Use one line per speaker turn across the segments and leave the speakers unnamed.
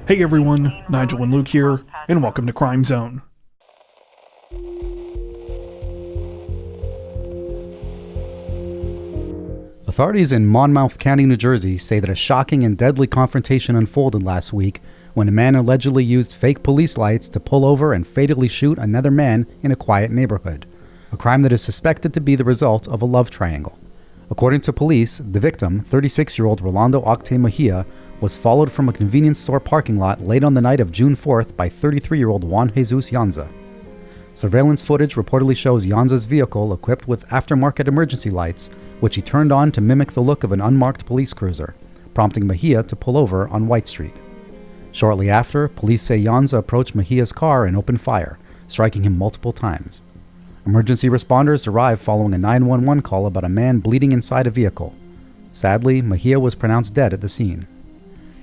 Hey everyone, Nigel and Luke here, and welcome to Crime Zone.
Authorities in Monmouth County, New Jersey say that a shocking and deadly confrontation unfolded last week when a man allegedly used fake police lights to pull over and fatally shoot another man in a quiet neighborhood, a crime that is suspected to be the result of a love triangle. According to police, the victim, 36-year-old Rolando Octe Mejia, was followed from a convenience store parking lot late on the night of June 4th by 33-year-old Juan Jesus Yanza. Surveillance footage reportedly shows Yanza's vehicle equipped with aftermarket emergency lights, which he turned on to mimic the look of an unmarked police cruiser, prompting Mejia to pull over on White Street. Shortly after, police say Yanza approached Mejia's car and opened fire, striking him multiple times. Emergency responders arrived following a 911 call about a man bleeding inside a vehicle. Sadly, Mejia was pronounced dead at the scene.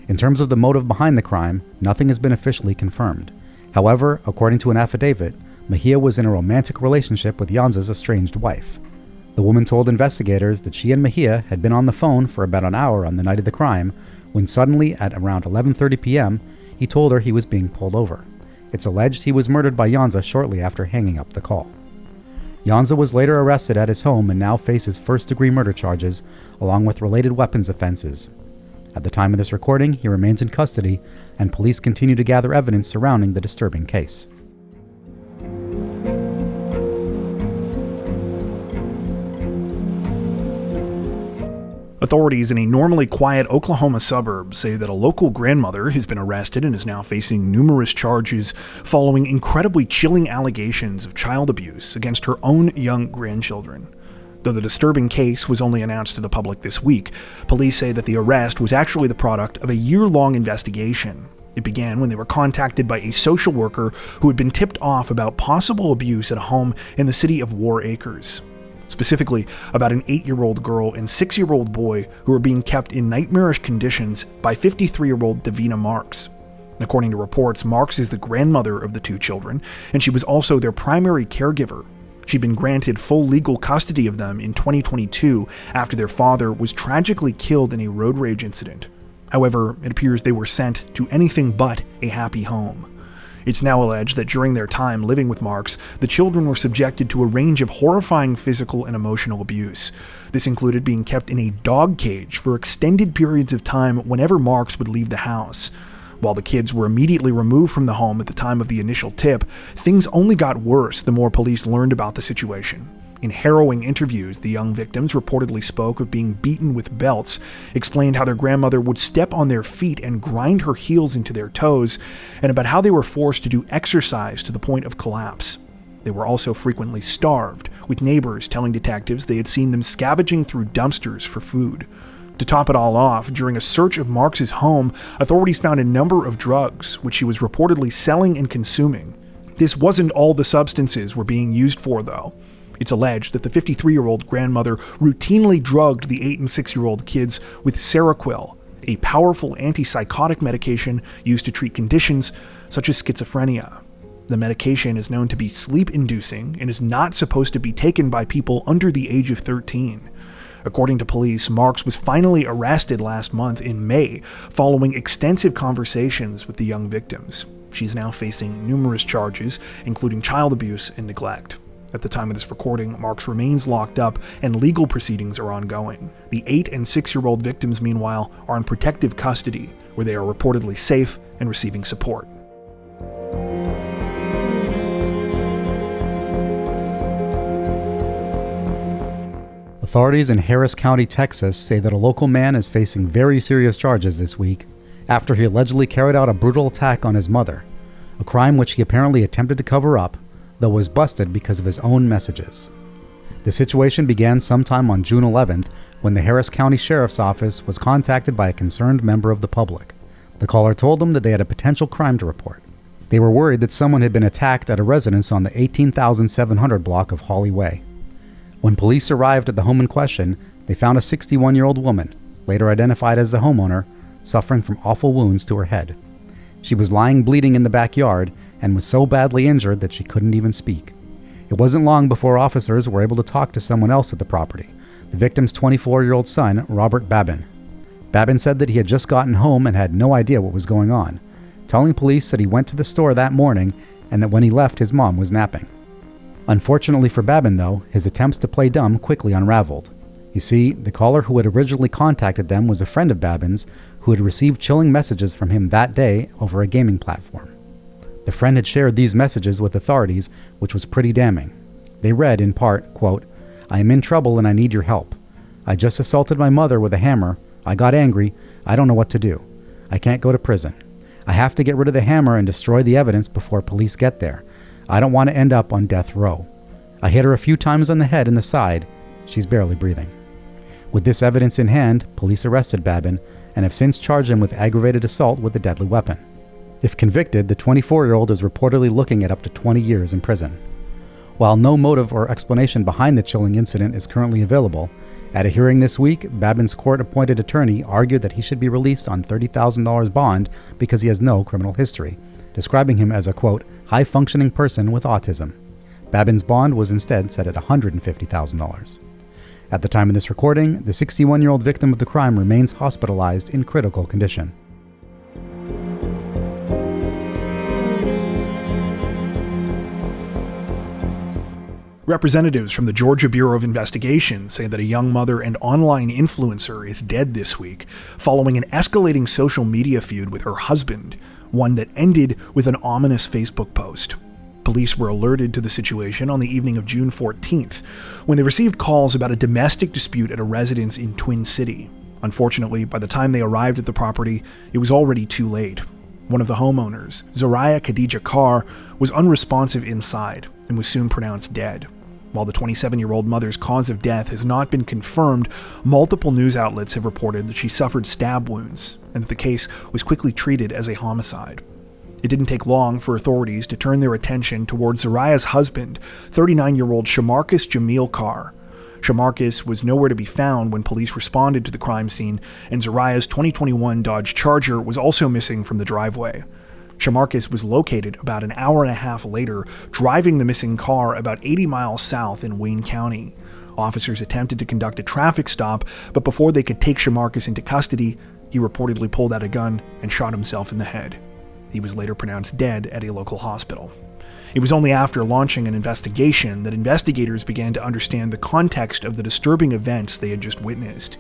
In terms of the motive behind the crime, nothing has been officially confirmed. However, according to an affidavit, Mejia was in a romantic relationship with Yanza's estranged wife. The woman told investigators that she and Mejia had been on the phone for about an hour on the night of the crime, when suddenly, at around 11:30 p.m., he told her he was being pulled over. It's alleged he was murdered by Yanza shortly after hanging up the call. Yanza was later arrested at his home and now faces first-degree murder charges, along with related weapons offenses. At the time of this recording, he remains in custody, and police continue to gather evidence surrounding the disturbing case.
Authorities in a normally quiet Oklahoma suburb say that a local grandmother has been arrested and is now facing numerous charges following incredibly chilling allegations of child abuse against her own young grandchildren. Though the disturbing case was only announced to the public this week, police say that the arrest was actually the product of a year-long investigation. It began when they were contacted by a social worker who had been tipped off about possible abuse at a home in the city of Warr Acres. Specifically, about an 8-year-old girl and 6-year-old boy who were being kept in nightmarish conditions by 53-year-old Davina Marks. According to reports, Marks is the grandmother of the two children, and she was also their primary caregiver. She'd been granted full legal custody of them in 2022 after their father was tragically killed in a road rage incident. However, it appears they were sent to anything but a happy home. It's now alleged that during their time living with Marks, the children were subjected to a range of horrifying physical and emotional abuse. This included being kept in a dog cage for extended periods of time whenever Marks would leave the house. While the kids were immediately removed from the home at the time of the initial tip, things only got worse the more police learned about the situation. In harrowing interviews, the young victims reportedly spoke of being beaten with belts, explained how their grandmother would step on their feet and grind her heels into their toes, and about how they were forced to do exercise to the point of collapse. They were also frequently starved, with neighbors telling detectives they had seen them scavenging through dumpsters for food. To top it all off, during a search of Marks's home, authorities found a number of drugs, which she was reportedly selling and consuming. This wasn't all the substances were being used for, though. It's alleged that the 53-year-old grandmother routinely drugged the 8 and 6-year-old kids with Seroquel, a powerful antipsychotic medication used to treat conditions such as schizophrenia. The medication is known to be sleep-inducing and is not supposed to be taken by people under the age of 13. According to police, Marks was finally arrested last month in May, following extensive conversations with the young victims. She's now facing numerous charges, including child abuse and neglect. At the time of this recording, Marks remains locked up and legal proceedings are ongoing. The 8 and 6-year-old victims, meanwhile, are in protective custody, where they are reportedly safe and receiving support.
Authorities in Harris County, Texas say that a local man is facing very serious charges this week after he allegedly carried out a brutal attack on his mother, a crime which he apparently attempted to cover up, though was busted because of his own messages. The situation began sometime on June 11th when the Harris County Sheriff's Office was contacted by a concerned member of the public. The caller told them that they had a potential crime to report. They were worried that someone had been attacked at a residence on the 18,700 block of Holly Way. When police arrived at the home in question, they found a 61-year-old woman, later identified as the homeowner, suffering from awful wounds to her head. She was lying bleeding in the backyard and was so badly injured that she couldn't even speak. It wasn't long before officers were able to talk to someone else at the property, the victim's 24-year-old son, Robert Babin. Babin said that he had just gotten home and had no idea what was going on. telling police that he went to the store that morning and that when he left his mom was napping. Unfortunately for Babin, though, his attempts to play dumb quickly unraveled. You see, the caller who had originally contacted them was a friend of Babin's who had received chilling messages from him that day over a gaming platform. The friend had shared these messages with authorities, which was pretty damning. They read, in part, quote, "I am in trouble and I need your help. I just assaulted my mother with a hammer. I got angry. I don't know what to do. I can't go to prison. I have to get rid of the hammer and destroy the evidence before police get there. I don't want to end up on death row. I hit her a few times on the head and the side. She's barely breathing." With this evidence in hand, police arrested Babin and have since charged him with aggravated assault with a deadly weapon. If convicted, the 24-year-old is reportedly looking at up to 20 years in prison. While no motive or explanation behind the chilling incident is currently available, at a hearing this week, Babin's court-appointed attorney argued that he should be released on $30,000 bond because he has no criminal history, describing him as a, quote, high-functioning person with autism. Babin's bond was instead set at $150,000. At the time of this recording, the 61-year-old victim of the crime remains hospitalized in critical condition.
Representatives from the Georgia Bureau of Investigation say that a young mother and online influencer is dead this week following an escalating social media feud with her husband, one that ended with an ominous Facebook post. Police were alerted to the situation on the evening of June 14th when they received calls about a domestic dispute at a residence in Twin City. Unfortunately, by the time they arrived at the property, it was already too late. One of the homeowners, Zariah Khadija Carr, was unresponsive inside and was soon pronounced dead. While the 27-year-old mother's cause of death has not been confirmed, multiple news outlets have reported that she suffered stab wounds and that the case was quickly treated as a homicide. It didn't take long for authorities to turn their attention towards Zariah's husband, 39-year-old Shamarcus Jamil Carr. Shamarcus was nowhere to be found when police responded to the crime scene, and Zariah's 2021 Dodge Charger was also missing from the driveway. Shamarcus was located about an hour and a half later, driving the missing car about 80 miles south in Wayne County. Officers attempted to conduct a traffic stop, but before they could take Shamarcus into custody, he reportedly pulled out a gun and shot himself in the head. He was later pronounced dead at a local hospital. It was only after launching an investigation that investigators began to understand the context of the disturbing events they had just witnessed.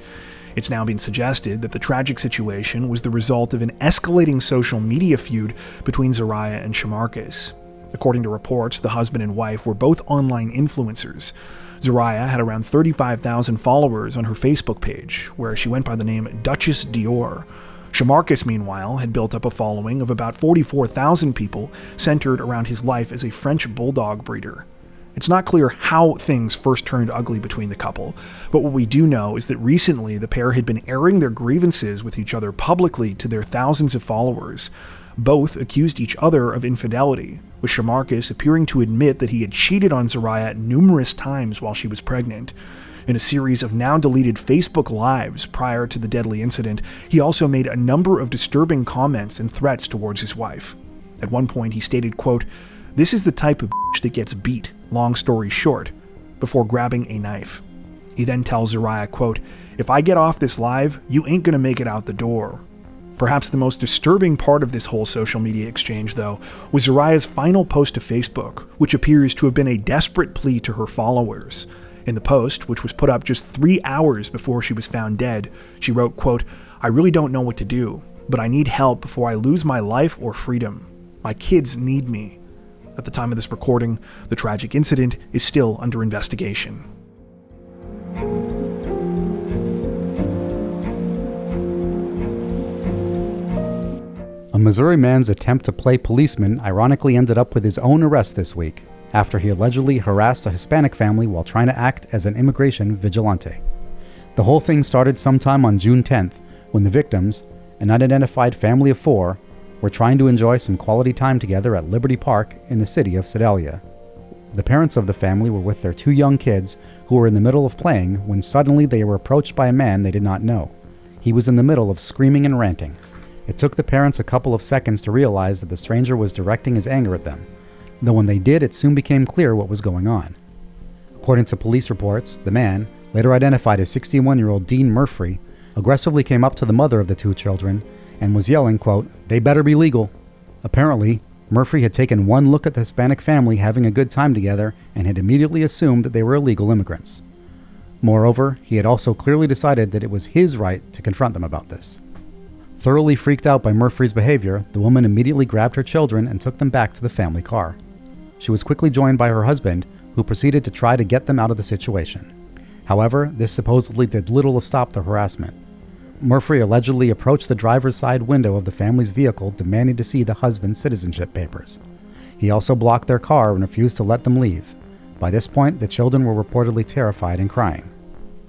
It's now been suggested that the tragic situation was the result of an escalating social media feud between Zariah and Shamarcus. According to reports, the husband and wife were both online influencers. Zariah had around 35,000 followers on her Facebook page, where she went by the name Duchess Dior. Shamarcus, meanwhile, had built up a following of about 44,000 people centered around his life as a French bulldog breeder. It's not clear how things first turned ugly between the couple, but what we do know is that recently the pair had been airing their grievances with each other publicly to their thousands of followers. Both accused each other of infidelity, with Shamarcus appearing to admit that he had cheated on Zariah numerous times while she was pregnant. In a series of now-deleted Facebook Lives prior to the deadly incident, he also made a number of disturbing comments and threats towards his wife. At one point, he stated, quote, "This is the type of bitch that gets beat, long story short," before grabbing a knife. He then tells Zariah, quote, "If I get off this live, you ain't gonna make it out the door." Perhaps the most disturbing part of this whole social media exchange, though, was Zariah's final post to Facebook, which appears to have been a desperate plea to her followers. In the post, which was put up just 3 hours before she was found dead, she wrote, quote, "I really don't know what to do, but I need help before I lose my life or freedom. My kids need me." At the time of this recording, the tragic incident is still under investigation.
A Missouri man's attempt to play policeman ironically ended up with his own arrest this week, after he allegedly harassed a Hispanic family while trying to act as an immigration vigilante. The whole thing started sometime on June 10th, when the victims, an unidentified family of 4, were trying to enjoy some quality time together at Liberty Park in the city of Sedalia. The parents of the family were with their 2 young kids who were in the middle of playing when suddenly they were approached by a man they did not know. He was in the middle of screaming and ranting. It took the parents a couple of seconds to realize that the stranger was directing his anger at them, though when they did, it soon became clear what was going on. According to police reports, the man, later identified as 61-year-old Dean Murphy, aggressively came up to the mother of the 2 children and was yelling, quote, "They better be legal," Apparently, Murphy had taken one look at the Hispanic family having a good time together and had immediately assumed that they were illegal immigrants. Moreover, he had also clearly decided that it was his right to confront them about this. Thoroughly freaked out by Murphy's behavior, the woman immediately grabbed her children and took them back to the family car. She was quickly joined by her husband, who proceeded to try to get them out of the situation. However, this supposedly did little to stop the harassment. Murphy allegedly approached the driver's side window of the family's vehicle, demanding to see the husband's citizenship papers. He also blocked their car and refused to let them leave. By this point, the children were reportedly terrified and crying.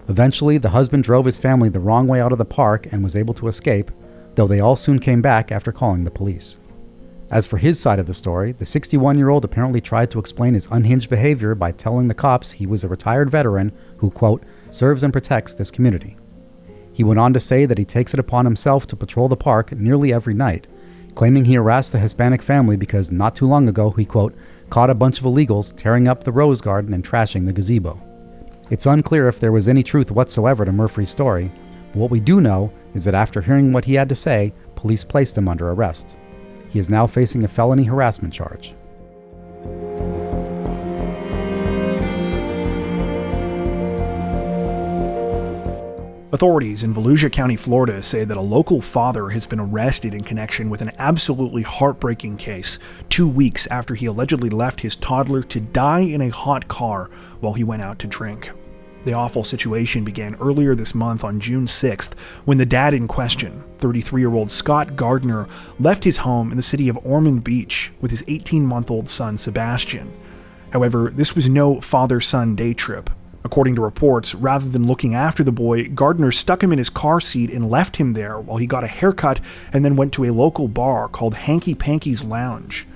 Eventually, the husband drove his family the wrong way out of the park and was able to escape, though they all soon came back after calling the police. As for his side of the story, the 61-year-old apparently tried to explain his unhinged behavior by telling the cops he was a retired veteran who, quote, serves and protects this community. He went on to say that he takes it upon himself to patrol the park nearly every night, claiming he harassed the Hispanic family because not too long ago he, quote, caught a bunch of illegals tearing up the rose garden and trashing the gazebo. It's unclear if there was any truth whatsoever to Murphy's story, but what we do know is that after hearing what he had to say, police placed him under arrest. He is now facing a felony harassment charge.
Authorities in Volusia County, Florida say that a local father has been arrested in connection with an absolutely heartbreaking case 2 weeks after he allegedly left his toddler to die in a hot car while he went out to drink. The awful situation began earlier this month on June 6th when the dad in question, 33-year-old Scott Gardner, left his home in the city of Ormond Beach with his 18-month-old son Sebastian. However, this was no father-son day trip. According to reports, rather than looking after the boy, Gardner stuck him in his car seat and left him there while he got a haircut and then went to a local bar called Hanky Panky's Lounge.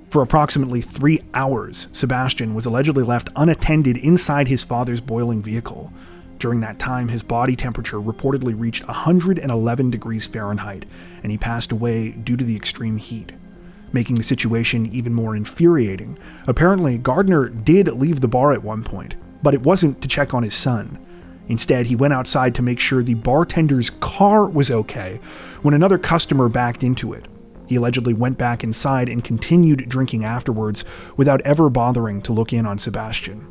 For approximately 3 hours, Sebastian was allegedly left unattended inside his father's boiling vehicle. During that time, his body temperature reportedly reached 111 degrees Fahrenheit, and he passed away due to the extreme heat. Making the situation even more infuriating, apparently Gardner did leave the bar at one point, but it wasn't to check on his son. Instead, he went outside to make sure the bartender's car was okay when another customer backed into it. He allegedly went back inside and continued drinking afterwards without ever bothering to look in on Sebastian.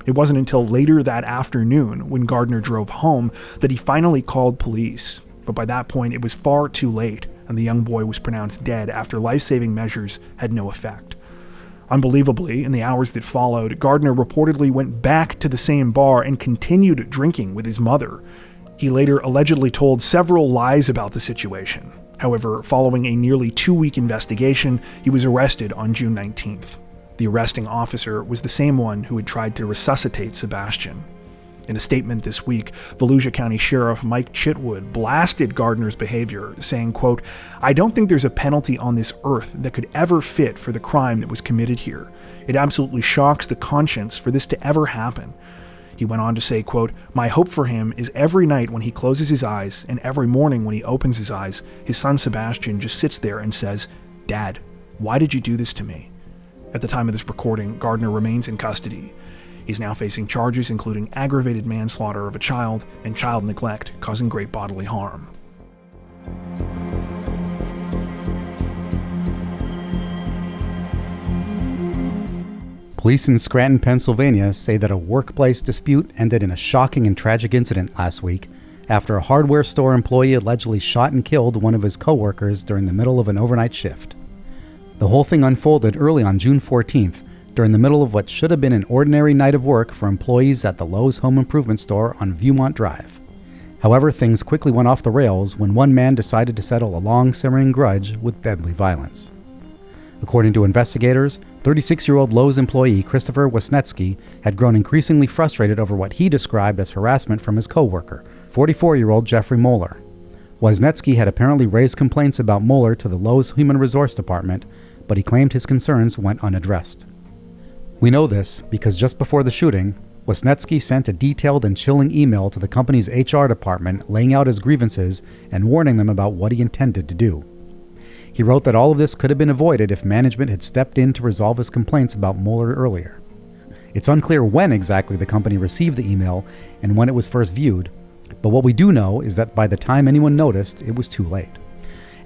It wasn't until later that afternoon, when Gardner drove home, that he finally called police. But by that point, it was far too late, and the young boy was pronounced dead after life-saving measures had no effect. Unbelievably, in the hours that followed, Gardner reportedly went back to the same bar and continued drinking with his mother. He later allegedly told several lies about the situation. However, following a nearly 2-week investigation, he was arrested on June 19th. The arresting officer was the same one who had tried to resuscitate Sebastian. In a statement this week, Volusia County Sheriff Mike Chitwood blasted Gardner's behavior, saying, quote, "I don't think there's a penalty on this earth that could ever fit for the crime that was committed here. It absolutely shocks the conscience for this to ever happen." He went on to say, quote, "My hope for him is every night when he closes his eyes and every morning when he opens his eyes, his son Sebastian just sits there and says, 'Dad, why did you do this to me?'" At the time of this recording, Gardner remains in custody. He's now facing charges including aggravated manslaughter of a child and child neglect causing great bodily harm.
Police in Scranton, Pennsylvania say that a workplace dispute ended in a shocking and tragic incident last week after a hardware store employee allegedly shot and killed one of his co-workers during the middle of an overnight shift. The whole thing unfolded early on June 14th, during the middle of what should have been an ordinary night of work for employees at the Lowe's home improvement store on Viewmont Drive. However, things quickly went off the rails when one man decided to settle a long-simmering grudge with deadly violence. According to investigators, 36-year-old Lowe's employee Christopher Wisniewski had grown increasingly frustrated over what he described as harassment from his co-worker, 44-year-old Jeffrey Moeller. Wisniewski had apparently raised complaints about Moeller to the Lowe's Human Resource Department, but he claimed his concerns went unaddressed. We know this because just before the shooting, Wisniewski sent a detailed and chilling email to the company's HR department laying out his grievances and warning them about what he intended to do. He wrote that all of this could have been avoided if management had stepped in to resolve his complaints about Moeller earlier. It's unclear when exactly the company received the email and when it was first viewed, but what we do know is that by the time anyone noticed, it was too late.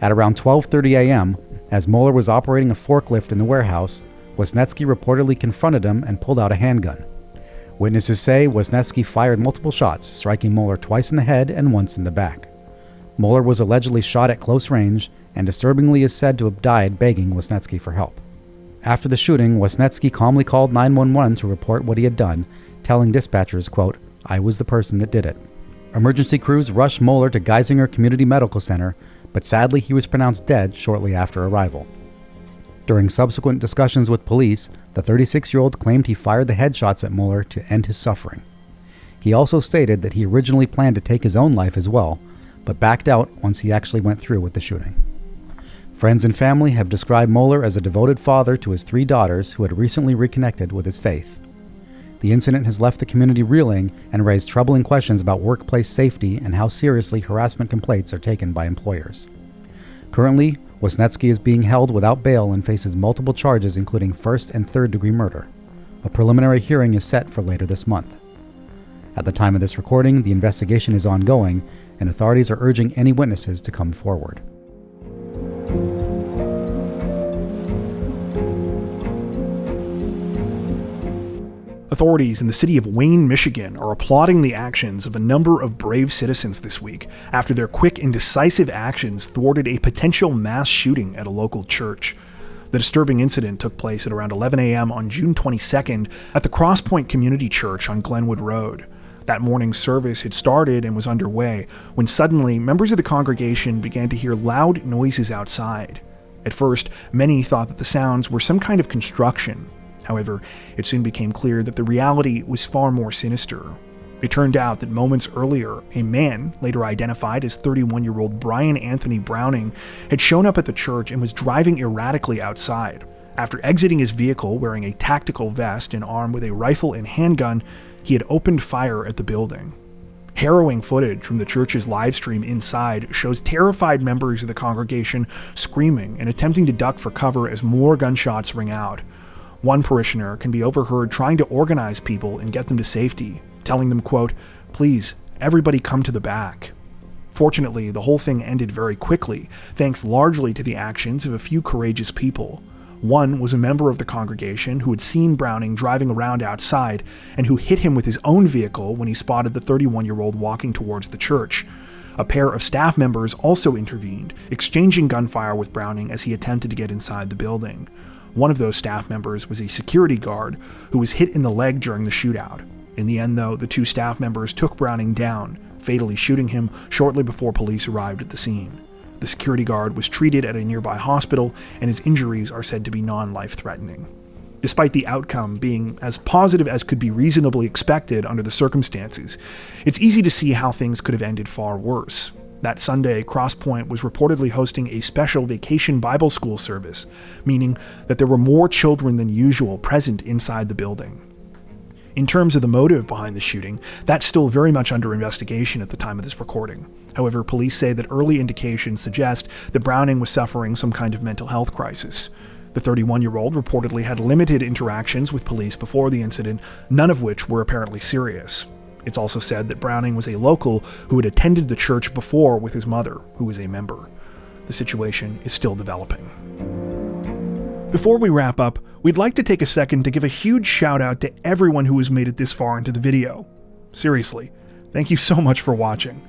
At around 12:30 a.m., As Moeller was operating a forklift in the warehouse, Wisniewski reportedly confronted him and pulled out a handgun. Witnesses say Wisniewski fired multiple shots, striking Moeller twice in the head and once in the back. Moeller was allegedly shot at close range and disturbingly is said to have died begging Wisniewski for help. After the shooting, Wisniewski calmly called 911 to report what he had done, telling dispatchers, quote, "I was the person that did it." Emergency crews rushed Moeller to Geisinger Community Medical Center, but sadly he was pronounced dead shortly after arrival. During subsequent discussions with police, the 36-year-old claimed he fired the headshots at Moeller to end his suffering. He also stated that he originally planned to take his own life as well, but backed out once he actually went through with the shooting. Friends and family have described Moeller as a devoted father to his 3 daughters who had recently reconnected with his faith. The incident has left the community reeling and raised troubling questions about workplace safety and how seriously harassment complaints are taken by employers. Currently, Wisniewski is being held without bail and faces multiple charges including first and third-degree murder. A preliminary hearing is set for later this month. At the time of this recording, the investigation is ongoing, and authorities are urging any witnesses to come forward.
Authorities in the city of Wayne, Michigan are applauding the actions of a number of brave citizens this week after their quick and decisive actions thwarted a potential mass shooting at a local church. The disturbing incident took place at around 11 a.m. on June 22nd at the Crosspoint Community Church on Glenwood Road. That morning's service had started and was underway when suddenly members of the congregation began to hear loud noises outside. At first, many thought that the sounds were some kind of construction. However, it soon became clear that the reality was far more sinister. It turned out that moments earlier, a man, later identified as 31-year-old Brian Anthony Browning, had shown up at the church and was driving erratically outside. After exiting his vehicle wearing a tactical vest and armed with a rifle and handgun, he had opened fire at the building. Harrowing footage from the church's live stream inside shows terrified members of the congregation screaming and attempting to duck for cover as more gunshots ring out. One parishioner can be overheard trying to organize people and get them to safety, telling them, quote, "Please, everybody come to the back." Fortunately, the whole thing ended very quickly, thanks largely to the actions of a few courageous people. One was a member of the congregation who had seen Browning driving around outside and who hit him with his own vehicle when he spotted the 31-year-old walking towards the church. A pair of staff members also intervened, exchanging gunfire with Browning as he attempted to get inside the building. One of those staff members was a security guard who was hit in the leg during the shootout. In the end, though, the 2 staff members took Browning down, fatally shooting him shortly before police arrived at the scene. The security guard was treated at a nearby hospital, and his injuries are said to be non-life-threatening. Despite the outcome being as positive as could be reasonably expected under the circumstances, it's easy to see how things could have ended far worse. That Sunday, Crosspoint was reportedly hosting a special vacation Bible school service, meaning that there were more children than usual present inside the building. In terms of the motive behind the shooting, that's still very much under investigation at the time of this recording. However, police say that early indications suggest that Browning was suffering some kind of mental health crisis. The 31-year-old reportedly had limited interactions with police before the incident, none of which were apparently serious. It's also said that Browning was a local who had attended the church before with his mother, who was a member. The situation is still developing. Before we wrap up, we'd like to take a second to give a huge shout out to everyone who has made it this far into the video. Seriously, thank you so much for watching.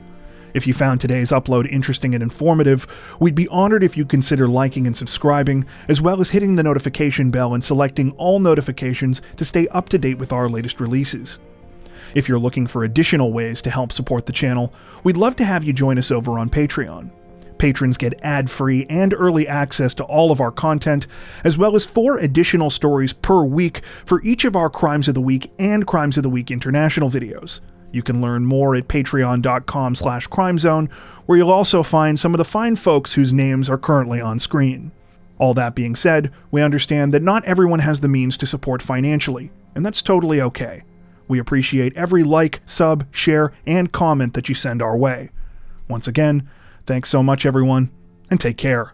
If you found today's upload interesting and informative, we'd be honored if you'd consider liking and subscribing, as well as hitting the notification bell and selecting all notifications to stay up to date with our latest releases. If you're looking for additional ways to help support the channel, we'd love to have you join us over on Patreon. Patrons get ad-free and early access to all of our content, as well as 4 additional stories per week for each of our Crimes of the Week and Crimes of the Week International videos. You can learn more at patreon.com/crimezone, where you'll also find some of the fine folks whose names are currently on screen. All that being said, we understand that not everyone has the means to support financially, and that's totally okay. We appreciate every like, sub, share, and comment that you send our way. Once again, thanks so much everyone, and take care.